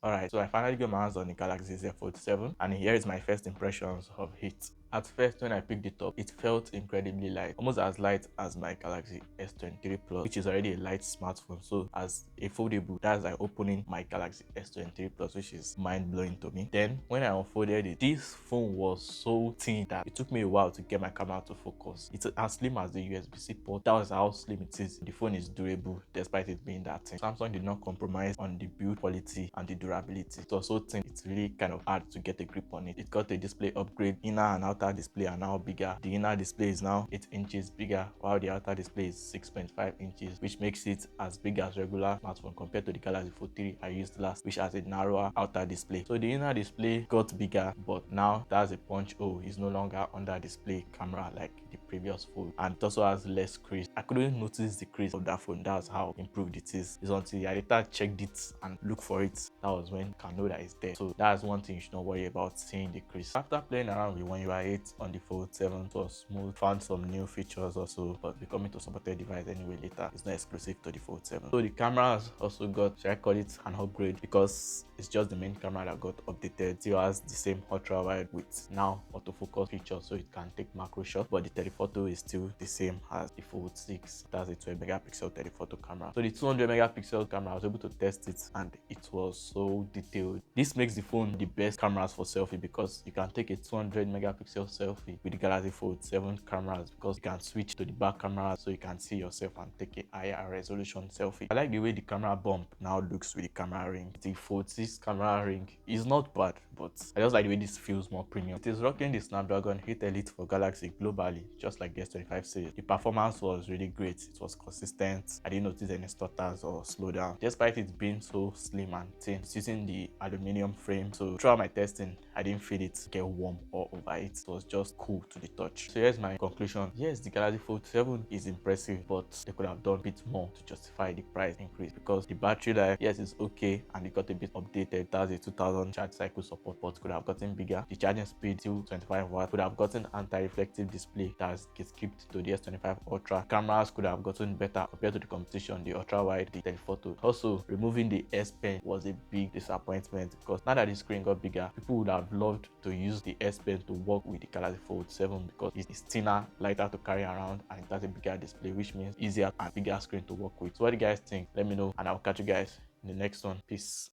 Alright, so I finally got my hands on the Galaxy Z Fold 7 and here is my first impressions of it. At first, when I picked it up, it felt incredibly light, almost as light as my Galaxy S23 Plus, which is already a light smartphone. So as a foldable, that's like opening my Galaxy S23 Plus, which is mind-blowing to me. Then when I unfolded it, this phone was so thin that it took me a while to get my camera to focus. It's as slim as the USB-C port. That was how slim it is. The phone is durable despite it being that thin. Samsung did not compromise on the build quality and the durability. It was so thin, it's really kind of hard to get a grip on it. It got a display upgrade. Inner and outer display are now bigger. The inner display is now 8 inches bigger, while the outer display is 6.5 inches, which makes it as big as regular smartphone compared to the Galaxy Fold 3 I used last, which has a narrower outer display. So the inner display got bigger, but now that's a punch hole. It's no longer under display camera like the previous phone, and it also has less crease. I couldn't notice the crease of that phone. That's how improved it is. It's until I later checked it and looked for it, that was when you can know that it's there. So that's one thing you should not worry about, seeing the crease. After playing around with One UI 8 on the Fold 7, it was smooth. Found some new features also, but becoming to supported device anyway later. It's not exclusive to the Fold 7. So the cameras also got, should I call it an upgrade, because it's just the main camera that got updated. It still has the same ultra wide with now autofocus feature, so it can take macro shots, but the telephoto is still the same as the Fold 6. That's a 12 megapixel telephoto camera. So the 200 megapixel camera, I was able to test it and it was so detailed. This makes the phone the best cameras for selfie, because you can take a 200 megapixel selfie with the Galaxy Fold 7 cameras, because you can switch to the back camera so you can see yourself and take a higher resolution selfie. I like the way the camera bump now looks with the camera ring. The Fold 6 camera ring is not bad, but I just like the way this feels more premium. It is rocking the Snapdragon 8 Elite for Galaxy globally, just like the S25 series. The performance was really great. It was consistent. I didn't notice any stutters or slowdown, despite it being so slim and thin. It's using the aluminum frame, so throughout my testing, I didn't feel it get warm or overheat. It was just cool to the touch. So here's my conclusion. Yes, the Galaxy Fold 7 is impressive, but they could have done a bit more to justify the price increase, because the battery life, yes, is okay and it got a bit updated. That's a 2000 charge cycle support, but could have gotten bigger. The charging speed till 25 watts. Could have gotten anti-reflective display that gets skipped to the S25 Ultra. Cameras could have gotten better compared to the competition, the ultra wide, the telephoto. Also, removing the S Pen was a big disappointment, because now that the screen got bigger, people would have loved to use the S Pen to work with the Galaxy Fold 7, because it's thinner, lighter to carry around, and it has a bigger display, which means easier and bigger screen to work with. So what do you guys think? Let me know and I'll catch you guys in the next one. Peace.